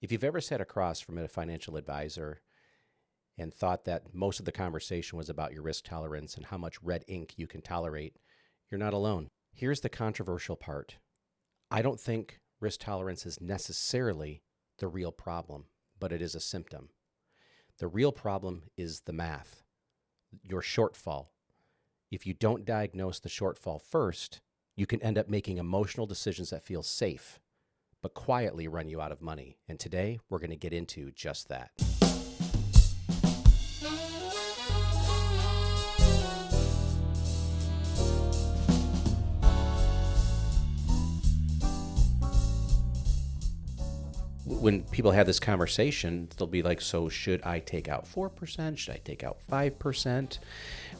If you've ever sat across from a financial advisor and thought that most of the conversation was about your risk tolerance and how much red ink you can tolerate, you're not alone. Here's the controversial part. I don't think risk tolerance is necessarily the real problem, but it is a symptom. The real problem is the math, your shortfall. If you don't diagnose the shortfall first, you can end up making emotional decisions that feel safe, but quietly run you out of money. And today, we're going to get into just that. When people have this conversation, they'll be like, so should I take out 4%? Should I take out 5%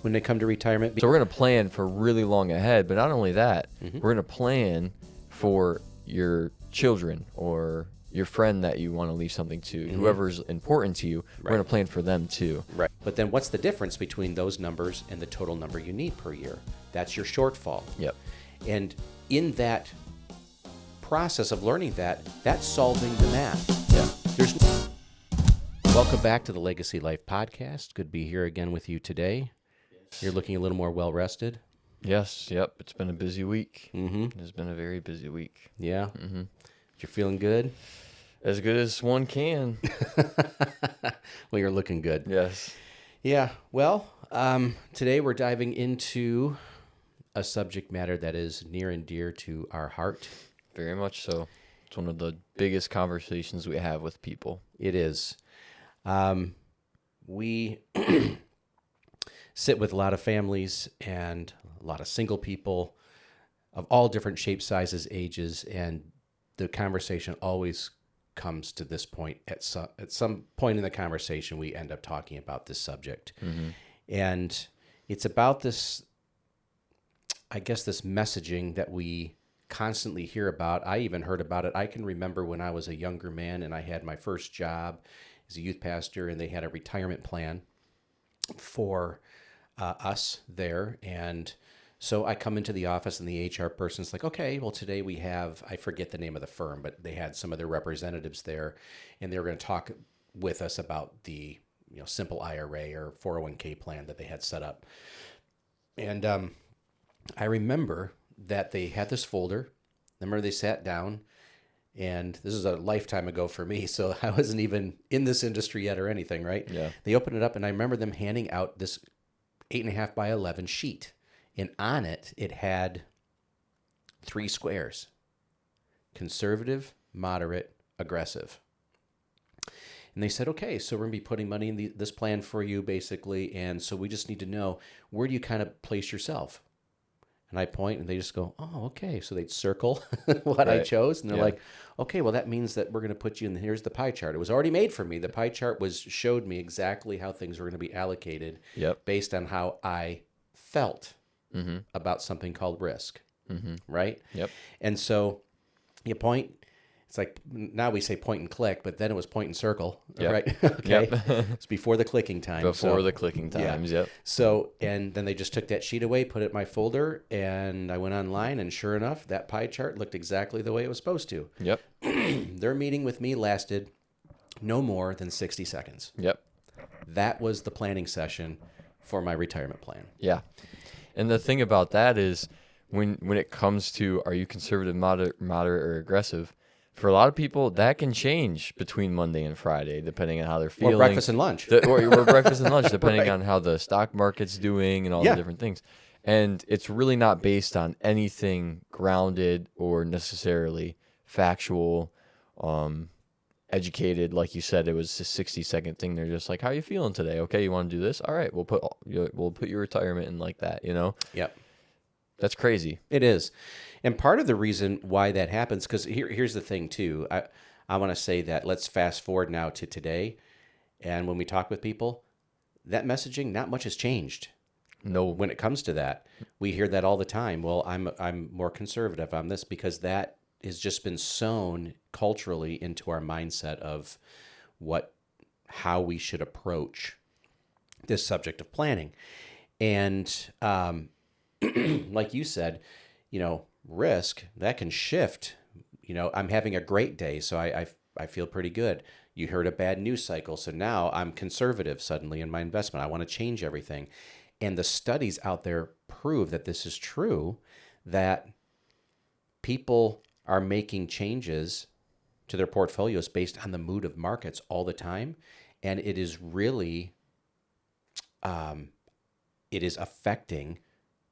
when they come to retirement? So we're going to plan for really long ahead, but not only that, we're going to plan for your children or your friend that you want to leave something to, whoever's important to you. We're going to plan for them too. Right. But then what's the difference between those numbers and the total number you need per year? That's your shortfall. Yep. And in that process of learning that's solving the math. Yeah. Welcome back to the Legacy Life Podcast. Good to be here again with you today. You're looking a little more well-rested. Yes. Yep. It's been a busy week. Mm-hmm. It's been a very busy week. Yeah. You're feeling good? As good as one can. Well, you're looking good. Yes. Yeah. Well, today we're diving into a subject matter that is near and dear to our heart. Very much so. It's one of the biggest conversations we have with people. It is. We sit with a lot of families and a lot of single people of all different shapes, sizes, ages, and the conversation always comes to this point. At some point in the conversation, we end up talking about this subject. And it's about this, I guess, this messaging that we constantly hear about. I even heard about it. I can remember when I was a younger man and I had my first job as a youth pastor, and they had a retirement plan for us there. And so I come into the office and the HR person's like, okay, well, today we have, I forget the name of the firm, but they had some of their representatives there, and they were going to talk with us about the simple IRA or 401k plan that they had set up. And I remember that they had this folder. I remember they sat down, and this is a lifetime ago for me, so I wasn't even in this industry yet or anything, right? Yeah. They opened it up, and I remember them handing out this 8.5 by 11 sheet, and on it, it had 3 squares: conservative, moderate, aggressive. And they said, okay, so we're going to be putting money in this plan for you, basically, and so we just need to know, where do you kind of place yourself? And I point, and they just go, oh, okay. So they'd circle what I chose, and they're like, okay, well, that means that we're going to put you in, here's the pie chart. It was already made for me. The pie chart showed me exactly how things were going to be allocated based on how I felt about something called risk, right? Yep. And so you point. It's like, now we say point and click, but then it was point and circle, right? Okay. It's before the clicking time. Before the clicking times, yep. So, and then they just took that sheet away, put it in my folder, and I went online, and sure enough, that pie chart looked exactly the way it was supposed to. Yep. Their meeting with me lasted no more than 60 seconds. Yep. That was the planning session for my retirement plan. Yeah. And the thing about that is when it comes to, are you conservative, moderate, or aggressive, for a lot of people, that can change between Monday and Friday, depending on how they're feeling. Or breakfast and lunch. Or breakfast and lunch, depending on how the stock market's doing and all the different things. And it's really not based on anything grounded or necessarily factual, educated. Like you said, it was a 60-second thing. They're just like, how are you feeling today? Okay, you want to do this? All right, we'll put your retirement in like that, Yep. That's crazy. It is. And part of the reason why that happens, because here's the thing too. I want to say that let's fast forward now to today. And when we talk with people, that messaging, not much has changed. No. When it comes to that, we hear that all the time. Well, I'm more conservative on this, because that has just been sown culturally into our mindset of how we should approach this subject of planning. And like you said, risk, that can shift. I'm having a great day, so I I feel pretty good. You heard a bad news cycle, so now I'm conservative suddenly in my investment. I want to change everything. And the studies out there prove that this is true, that people are making changes to their portfolios based on the mood of markets all the time. And it is really, it is affecting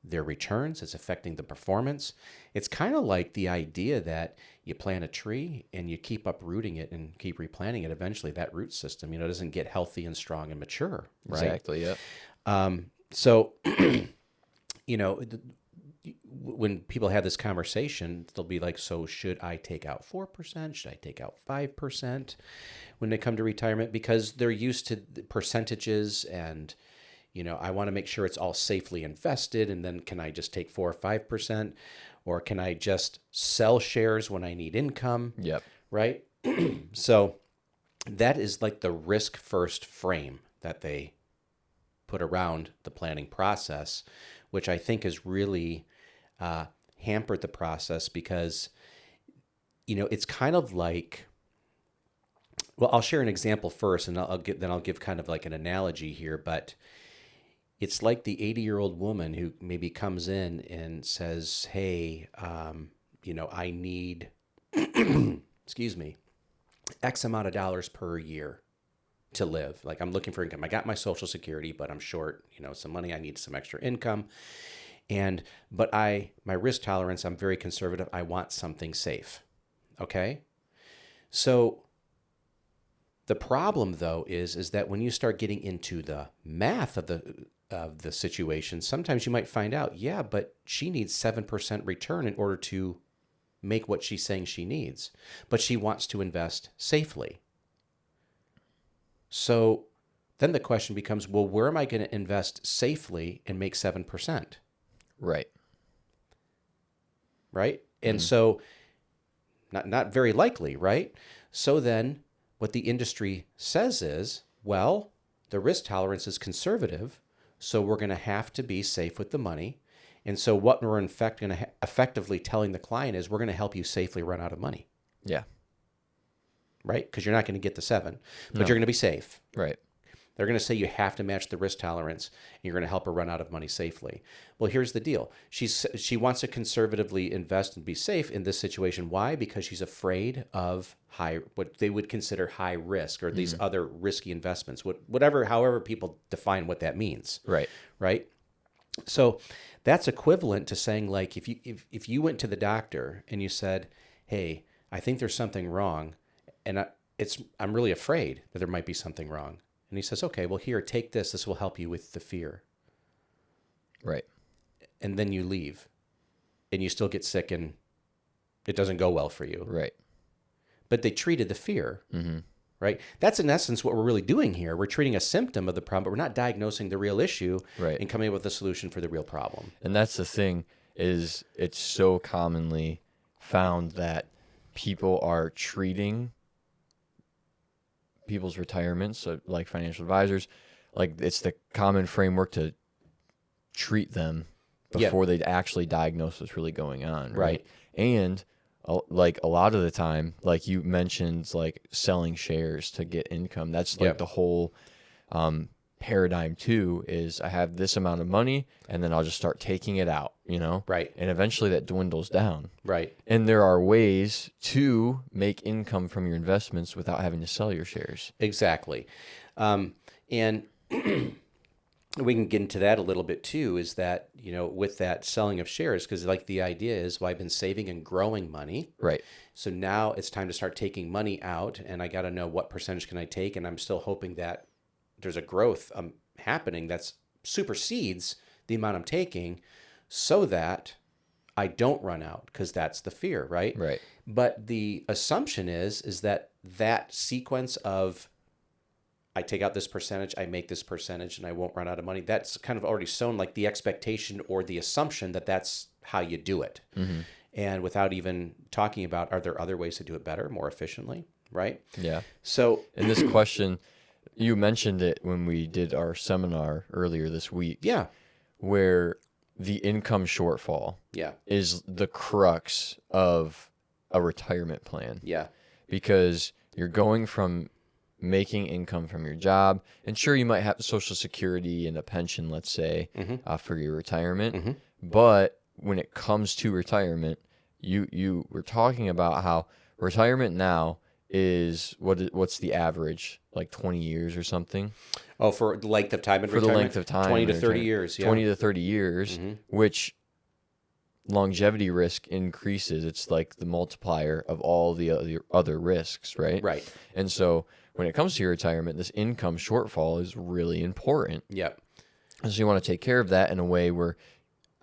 their returns. It's affecting the performance. It's kind of like the idea that you plant a tree and you keep uprooting it and keep replanting it. Eventually that root system, doesn't get healthy and strong and mature, right? Exactly. Yep. So, when people have this conversation, they'll be like, so should I take out 4%? Should I take out 5% when they come to retirement? Because they're used to the percentages and, I want to make sure it's all safely invested. And then can I just take 4 or 5%? Or can I just sell shares when I need income? Yep. Right? So that is like the risk first frame that they put around the planning process, which I think has really hampered the process because, it's kind of like, well, I'll share an example first and I'll give kind of like an analogy here, but it's like the 80-year-old woman who maybe comes in and says, hey, I need, excuse me, X amount of dollars per year to live. Like I'm looking for income. I got my Social Security, but I'm short, some money. I need some extra income. But my risk tolerance, I'm very conservative. I want something safe. Okay. So the problem though is that when you start getting into the math of the situation, sometimes you might find out, yeah, but she needs 7% return in order to make what she's saying she needs, but she wants to invest safely. So then the question becomes, well, where am I going to invest safely and make 7%? Right. Right. And so not very likely. Right. So then what the industry says is, well, the risk tolerance is conservative, so we're going to have to be safe with the money. And so what we're in fact going to effectively telling the client is we're going to help you safely run out of money. Yeah. Right? Because you're not going to get the 7, but No. you're going to be safe. Right. They're going to say you have to match the risk tolerance and you're going to help her run out of money safely. Well, here's the deal. She wants to conservatively invest and be safe in this situation. Why? Because she's afraid of what they would consider high risk or these other risky investments, however people define what that means. Right. Right. So that's equivalent to saying, like, if you went to the doctor and you said, hey, I think there's something wrong and I'm really afraid that there might be something wrong. And he says, okay, well, here, take this. This will help you with the fear. Right. And then you leave and you still get sick and it doesn't go well for you. Right. But they treated the fear, right? That's in essence what we're really doing here. We're treating a symptom of the problem, but we're not diagnosing the real issue and coming up with a solution for the real problem. And that's the thing is it's so commonly found that people are treating people's retirements, so like financial advisors, like it's the common framework to treat them before they actually diagnose what's really going on, right? And like a lot of the time, like you mentioned, like selling shares to get income. That's like the whole paradigm too. Is I have this amount of money, and then I'll just start taking it out, Right. And eventually that dwindles down, Right. And there are ways to make income from your investments without having to sell your shares. Exactly. And we can get into that a little bit too, is that, with that selling of shares, because like the idea is, well, I've been saving and growing money. Right. So now it's time to start taking money out and I got to know what percentage can I take. And I'm still hoping that there's a growth happening that supersedes the amount I'm taking so that I don't run out, because that's the fear, right? Right. But the assumption is that sequence of I take out this percentage, I make this percentage, and I won't run out of money. That's kind of already sown like the expectation or the assumption that that's how you do it. And without even talking about, are there other ways to do it better, more efficiently, right? Yeah. So in this question, you mentioned it when we did our seminar earlier this week. Yeah. Where the income shortfall is the crux of a retirement plan. Yeah. Because You're going from making income from your job, and sure, you might have Social Security and a pension, let's say, for your retirement. But when it comes to retirement, you were talking about how retirement now is what's the average, like 20 years or something? Oh, for the length of time in For the retirement? length of time. 20 to in 30 retirement. years, yeah. 20 to 30 years, which longevity risk increases. It's like the multiplier of all the other risks, right? Right. And so when it comes to your retirement, this income shortfall is really important. Yep. And so you want to take care of that in a way where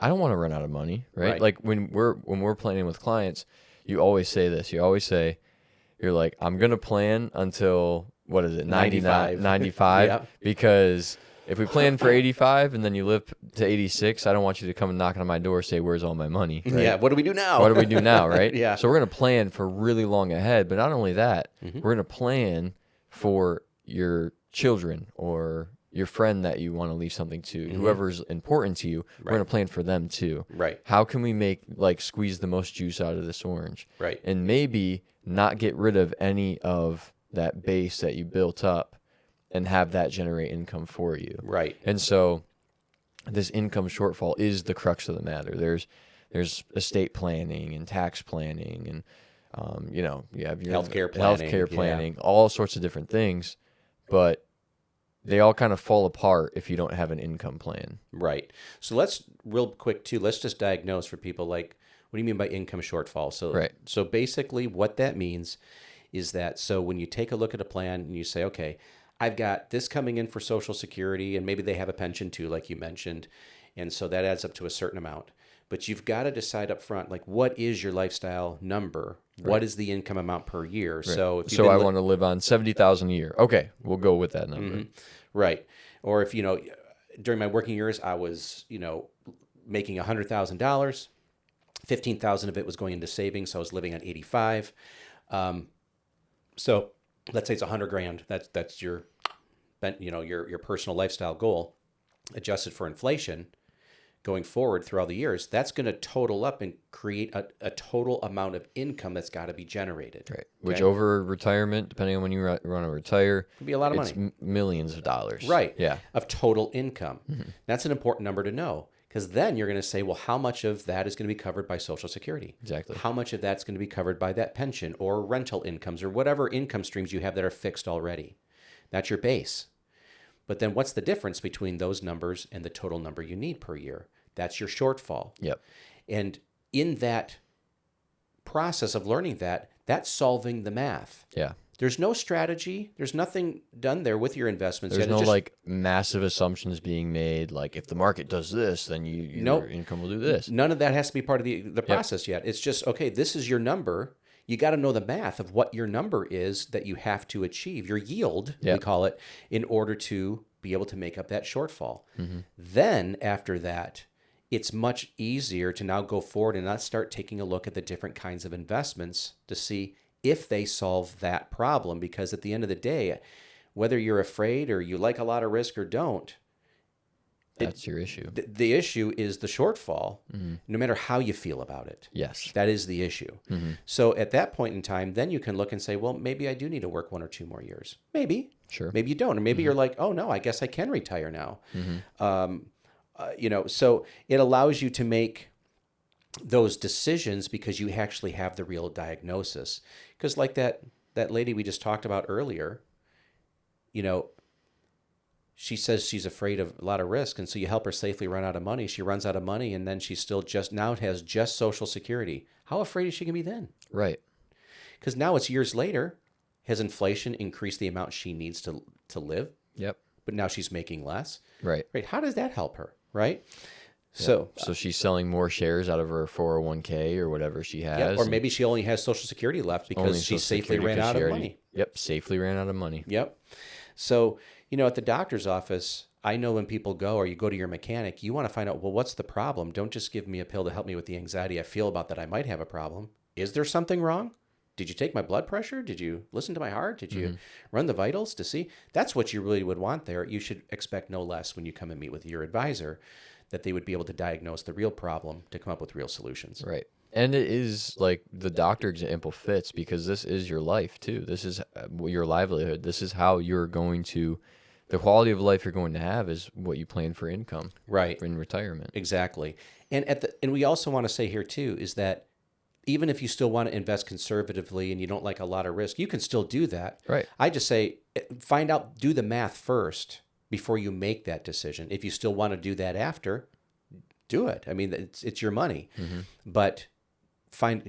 I don't want to run out of money, right? Right. Like when we're planning with clients, you always say this. You always say, you're like, I'm going to plan until, what is it, 95. 95, Yep. because if we plan for 85 and then you live to 86, I don't want you to come and knock on my door and say, where's all my money? Right? Yeah. What do we do now? What do we do now, right? Yeah. So we're going to plan for really long ahead. But not only that, we're going to plan for your children or your friend that you want to leave something to, whoever's important to you. We're going to plan for them too. Right. How can we squeeze the most juice out of this orange? Right. And maybe not get rid of any of that base that you built up and have that generate income for you. Right. And so this income shortfall is the crux of the matter. There's estate planning and tax planning and you have your Healthcare planning, all sorts of different things, but they all kind of fall apart if you don't have an income plan. Right. So let's real quick too. Let's just diagnose for people, like, what do you mean by income shortfall? So Right. So basically, what that means is that, so when you take a look at a plan and you say, okay, I've got this coming in for Social Security, and maybe they have a pension too, like you mentioned, and so that adds up to a certain amount. But you've got to decide up front, like, what is your lifestyle number? Right. What is the income amount per year? Right. So if I want to live on $70,000 a year. Okay, we'll go with that number. Right. Or if, during my working years, I was, making $100,000, 15,000 of it was going into savings, so I was living on 85. So let's say it's $100,000. That's your, your personal lifestyle goal, adjusted for inflation. Going forward through all the years, that's going to total up and create a total amount of income that's got to be generated. Right. Okay? Which over retirement, depending on when you want to retire, could be a lot of money. It's millions of dollars. Right. Yeah. Of total income. That's an important number to know, because then you're going to say, well, how much of that is going to be covered by Social Security? Exactly. How much of that's going to be covered by that pension or rental incomes or whatever income streams you have that are fixed already? That's your base. But then what's the difference between those numbers and the total number you need per year? That's your shortfall. Yep. And in that process of learning that, that's solving the math. Yeah. There's no strategy. There's nothing done there with your investments. There's no massive assumptions being made. Like, if the market does this, then your income will do this. None of that has to be part of the process yet. It's just, okay, this is your number. You got to know the math of what your number is that you have to achieve, your yield, we call it, in order to be able to make up that shortfall. Then after that, it's much easier to now go forward and not start taking a look at the different kinds of investments to see if they solve that problem. Because at the end of the day, whether you're afraid or you like a lot of risk or don't, that's your issue. The issue is the shortfall, no matter how you feel about it. Yes. That is the issue. So at that point in time, then you can look and say, well, maybe I do need to work 1 or 2 more years. Maybe. Sure. Maybe you don't. Or maybe you're like, oh, no, I guess I can retire now. So it allows you to make those decisions because you actually have the real diagnosis. Because like that lady we just talked about earlier, she says she's afraid of a lot of risk, and so you help her safely run out of money. She runs out of money, and then she still now has just Social Security. How afraid is she going to be then? Right. Because now it's years later. Has inflation increased the amount she needs to live? Yep. But now she's making less. Right. Right. How does that help her? Right. Yeah. So she's selling more shares out of her 401k or whatever she has. Yep. Or maybe she only has Social Security left because she safely ran out of money. Yep. Safely ran out of money. Yep. So, at the doctor's office, I know when people go, or you go to your mechanic, you want to find out, well, what's the problem? Don't just give me a pill to help me with the anxiety I feel about that I might have a problem. Is there something wrong? Did you take my blood pressure? Did you listen to my heart? Did you run the vitals to see? That's what you really would want there. You should expect no less when you come and meet with your advisor, that they would be able to diagnose the real problem to come up with real solutions. Right. And it is like the doctor example fits because this is your life too. This is your livelihood. This is how you're going to, the quality of life you're going to have is what you plan for income, Right. in retirement. Exactly. And we also want to say here too is that even if you still want to invest conservatively and you don't like a lot of risk, you can still do that. Right. I just say do the math first before you make that decision. If you still want to do that after, do it. I mean, it's your money, but find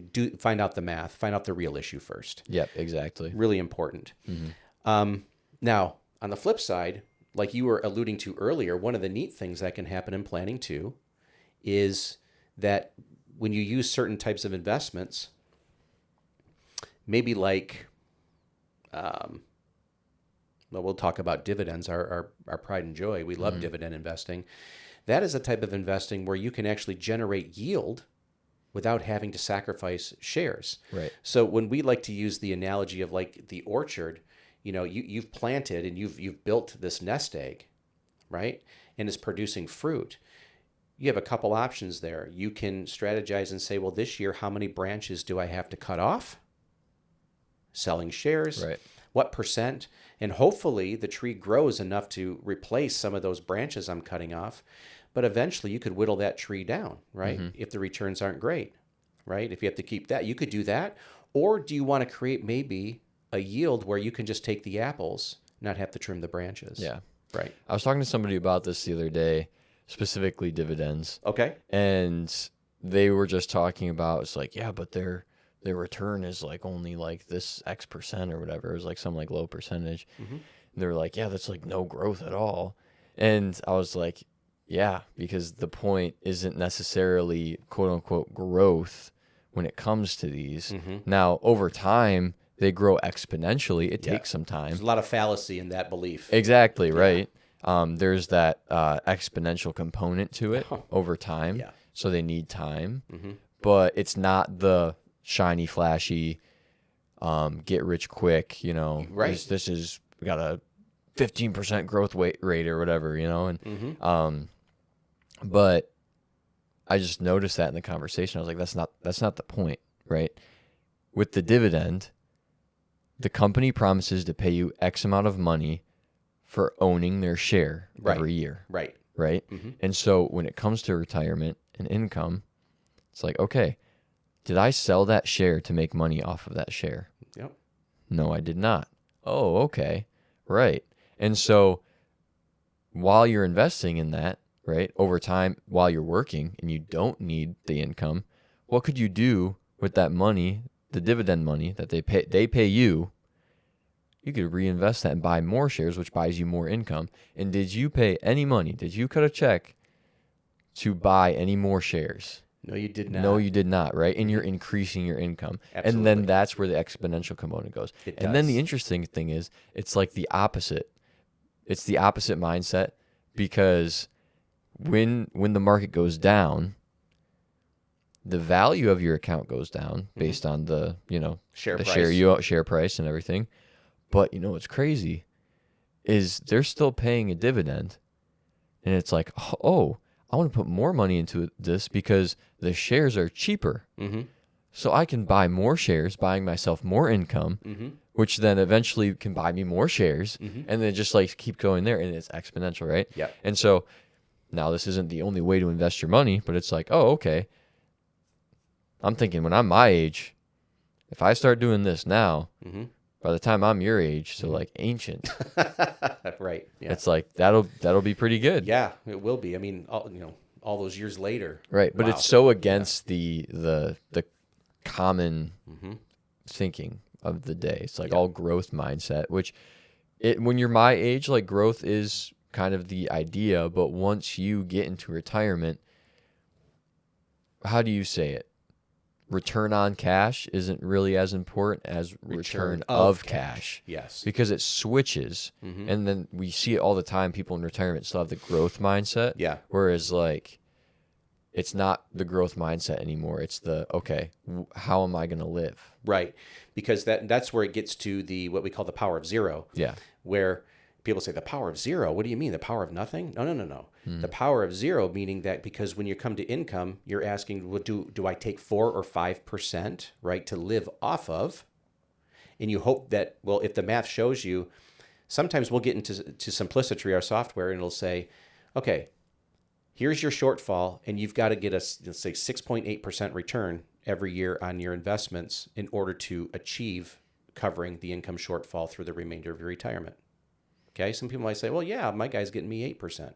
out the math, find out the real issue first. Yep, exactly. Really important. Now, on the flip side, like you were alluding to earlier, one of the neat things that can happen in planning too is that when you use certain types of investments, maybe like, well, we'll talk about dividends, our pride and joy. We love dividend investing. That is a type of investing where you can actually generate yield without having to sacrifice shares. Right. So when we like to use the analogy of like the orchard, you've planted and you've built this nest egg, right? And it's producing fruit. You have a couple options there. You can strategize and say, well, this year, how many branches do I have to cut off? Selling shares. Right. What percent? And hopefully the tree grows enough to replace some of those branches I'm cutting off. But eventually you could whittle that tree down, right? If the returns aren't great, right? If you have to keep that, you could do that. Or do you want to create maybe a yield where you can just take the apples, not have to trim the branches? Yeah. Right. I was talking to somebody about this the other day, specifically dividends. Okay. And they were just talking about, it's like, yeah, but their return is like only like this X percent or whatever. It was like some like low percentage. And they were like, yeah, that's like no growth at all. And I was like, yeah, because the point isn't necessarily quote unquote growth when it comes to these. Now, over time, they grow exponentially. It takes some time. There's a lot of fallacy in that belief. Exactly, right. There's that exponential component to it over time. Yeah. So they need time. But it's not the shiny, flashy, get rich quick, Right. This is, we got a 15% growth rate or whatever, and but I just noticed that in the conversation. I was like, that's not the point, right? With the dividend, the company promises to pay you X amount of money for owning their share every year. Right. Right. And so when it comes to retirement and income, it's like, okay, did I sell that share to make money off of that share? Yep. No, I did not. Oh, okay. Right. And so while you're investing in that, right, over time, while you're working and you don't need the income, what could you do with that money, the dividend money that they pay you? You could reinvest that and buy more shares, which buys you more income. And did you pay any money? Did you cut a check to buy any more shares? No, you did not. No, you did not, right? And you're increasing your income. Absolutely. And then that's where the exponential component goes. It And then does. the interesting thing is, it's like the opposite. It's the opposite mindset, because when the market goes down, the value of your account goes down based on the, Share the price. share price and everything. But what's crazy is they're still paying a dividend. And it's like, oh, I want to put more money into this because the shares are cheaper. So I can buy more shares, buying myself more income, which then eventually can buy me more shares. And then just like keep going there, and it's exponential, right? Yeah. And so now this isn't the only way to invest your money, but it's like, oh, okay. I'm thinking when I'm my age, if I start doing this now, by the time I'm your age, so like ancient, Right. Yeah. it's like that'll be pretty good. Yeah, it will be. I mean, all those years later. Right, but Wow. it's so against the common thinking of the day. It's like all growth mindset, which when you're my age, like growth is kind of the idea, but once you get into retirement, how do you say it? Return on cash isn't really as important as return of cash. Yes. Because it switches. And then we see it all the time. People in retirement still have the growth mindset. Yeah. Whereas like, it's not the growth mindset anymore. It's the, okay, how am I going to live? Right. Because that's where it gets to what we call the power of zero. Yeah. Where People say the power of zero. What do you mean? The power of nothing? No, no, no, no. The power of zero, meaning that because when you come to income, you're asking, well, do I take 4 or 5%, right, to live off of? And you hope that, well, if the math shows you, sometimes we'll get into simplicity, our software, and it'll say, okay, here's your shortfall, and you've got to get let's say 6.8% return every year on your investments in order to achieve covering the income shortfall through the remainder of your retirement. Okay, some people might say, well, yeah, my guy's getting me 8%.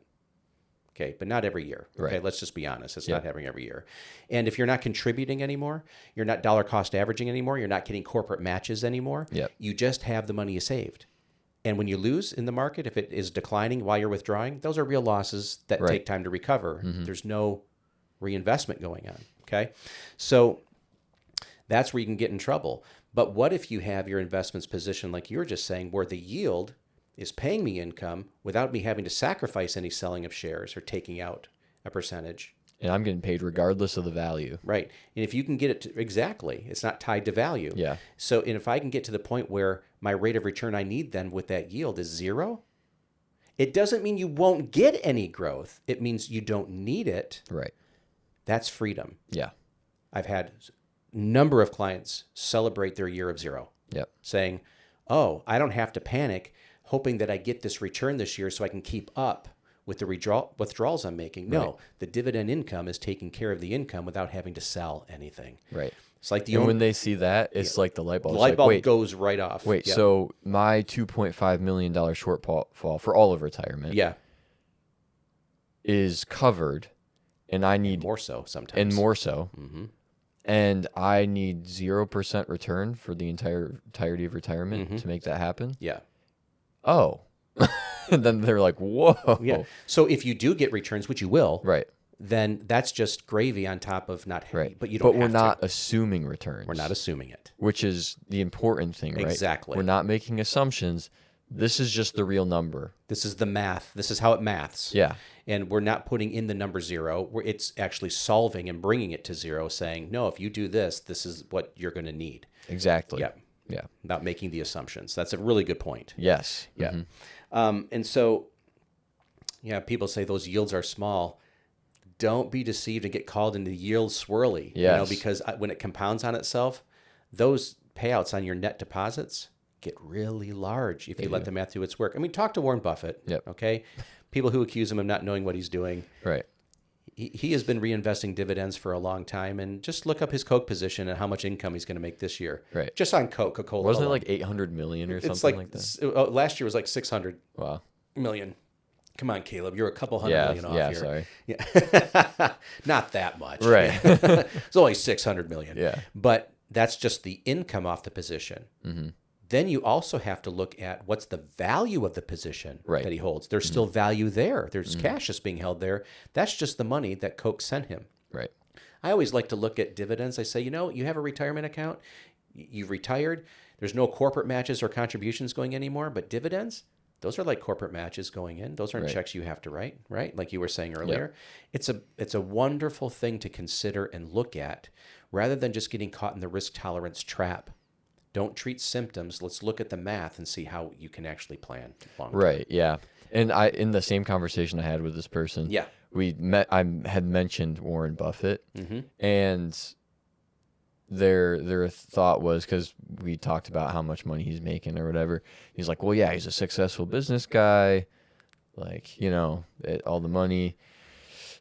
Okay, but not every year. Okay, let's just be honest. It's not happening every year. And if you're not contributing anymore, you're not dollar cost averaging anymore, you're not getting corporate matches anymore, you just have the money you saved. And when you lose in the market, if it is declining while you're withdrawing, those are real losses that take time to recover. There's no reinvestment going on. Okay, so that's where you can get in trouble. But what if you have your investments positioned like you were just saying, where the yield is paying me income without me having to sacrifice any selling of shares or taking out a percentage? And I'm getting paid regardless of the value. Right. And if you can get it to, exactly, it's not tied to value. Yeah. So, and if I can get to the point where my rate of return I need then with that yield is zero, it doesn't mean you won't get any growth. It means you don't need it. Right. That's freedom. Yeah. I've had a number of clients celebrate their year of zero, saying, oh, I don't have to panic hoping that I get this return this year so I can keep up with the withdrawals I'm making. No, the dividend income is taking care of the income without having to sell anything. Right. It's like when they see that, it's like the light bulb. The light bulb goes right off. Wait, so my $2.5 million shortfall for all of retirement is covered, and I need... more so sometimes. And more so. And I need 0% return for the entirety of retirement to make that happen? Yeah. Oh. And then they're like, whoa. Yeah. So if you do get returns, which you will, right, then that's just gravy on top of not having. Right. But you don't. But we're not assuming returns. We're not assuming it. Which is the important thing, right? Exactly. We're not making assumptions. This is just the real number. This is the math. This is how it maths. Yeah. And we're not putting in the number zero. It's actually solving and bringing it to zero, saying, no, if you do this, this is what you're going to need. Exactly. Yeah. Yeah. Not making the assumptions. That's a really good point. Yes. Yeah. And so, people say those yields are small. Don't be deceived and get called into yield swirly. Yes. Because when it compounds on itself, those payouts on your net deposits get really large if you let the math do its work. I mean, talk to Warren Buffett. Okay. People who accuse him of not knowing what he's doing. Right. He has been reinvesting dividends for a long time, and just look up his Coke position and how much income he's going to make this year. Right. Just on Coca-Cola. Wasn't it like 800 million or something like that? Last year was like 600 million. Come on, Caleb. You're a couple hundred million off here. Sorry. Yeah. Not that much. Right. It's only 600 million. Yeah. But that's just the income off the position. Then you also have to look at what's the value of the position that he holds. There's still value there. There's cash that's being held there. That's just the money that Coke sent him. Right. I always like to look at dividends. I say, you have a retirement account. You've retired. There's no corporate matches or contributions going anymore, but dividends, those are like corporate matches going in. Those aren't checks you have to write, right? Like you were saying earlier. It's a wonderful thing to consider and look at rather than just getting caught in the risk tolerance trap. Don't treat symptoms. Let's look at the math and see how you can actually plan long term. Right. Yeah. And in the same conversation I had with this person, I had mentioned Warren Buffett, and their thought was, because we talked about how much money he's making or whatever. He's like, well, yeah, he's a successful business guy, like, all the money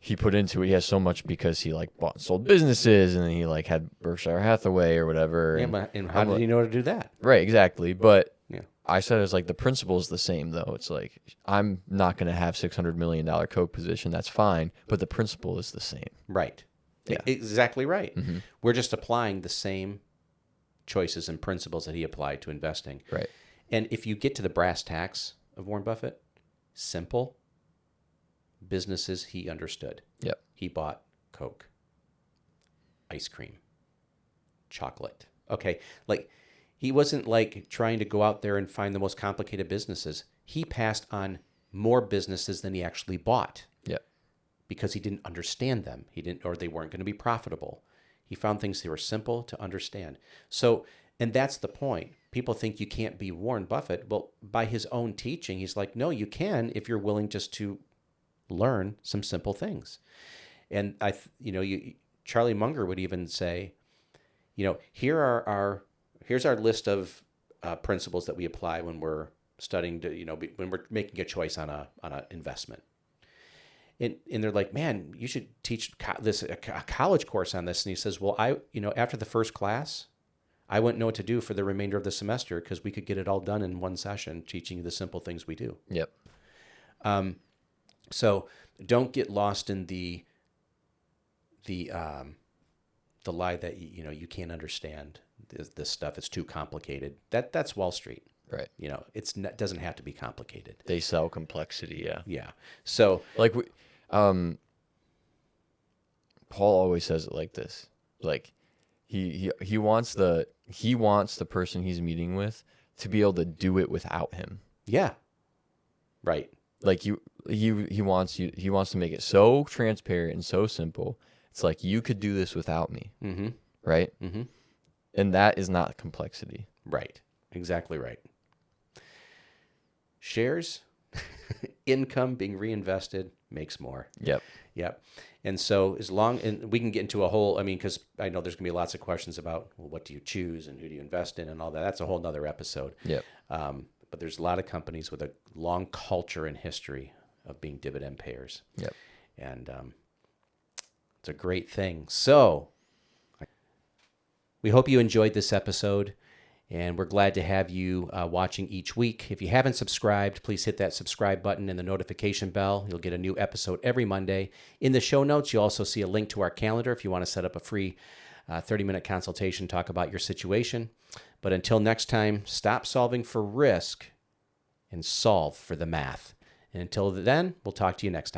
he put into it, he has so much because he like bought and sold businesses, and then he like had Berkshire Hathaway or whatever. Yeah, and how did he know to do that? Right, exactly. But I said it's like the principle is the same though. It's like, I'm not going to have $600 million Coke position. That's fine, but the principle is the same. Right. Yeah. Exactly right. We're just applying the same choices and principles that he applied to investing. Right. And if you get to the brass tacks of Warren Buffett, simple. Businesses he understood. Yep. He bought Coke, ice cream, chocolate. Okay. Like, he wasn't like trying to go out there and find the most complicated businesses. He passed on more businesses than he actually bought. Yep. Because he didn't understand them. Or they weren't going to be profitable. He found things that were simple to understand. So And that's the point. People think you can't be Warren Buffett. Well, by his own teaching, he's like, no, you can if you're willing just to learn some simple things. And Charlie Munger would even say, here's our list of principles that we apply when we're studying when we're making a choice on an investment. And they're like, man, you should teach a college course on this. And he says, well, after the first class, I wouldn't know what to do for the remainder of the semester because we could get it all done in one session, teaching you the simple things we do. Yep. So don't get lost in the lie that you can't understand this stuff. It's too complicated. That's Wall Street. Right. It doesn't have to be complicated. They sell complexity. Yeah. Yeah. So like Paul always says it like this. Like he wants the person he's meeting with to be able to do it without him. Yeah. Right. Like he wants to make it so transparent and so simple. It's like, you could do this without me. Mm-hmm. Right? Mm-hmm. And that is not complexity. Right. Exactly right. Shares, income being reinvested makes more. Yep. Yep. And so and we can get into because I know there's going to be lots of questions about, well, what do you choose and who do you invest in and all that. That's a whole nother episode. Yep. But there's a lot of companies with a long culture and history of being dividend payers. Yep. And it's a great thing. So we hope you enjoyed this episode, and we're glad to have you watching each week. If you haven't subscribed, please hit that subscribe button and the notification bell. You'll get a new episode every Monday. In the show notes, you'll also see a link to our calendar if you want to set up a free 30-minute consultation, talk about your situation. But until next time, stop solving for risk and solve for the math. And until then, we'll talk to you next time.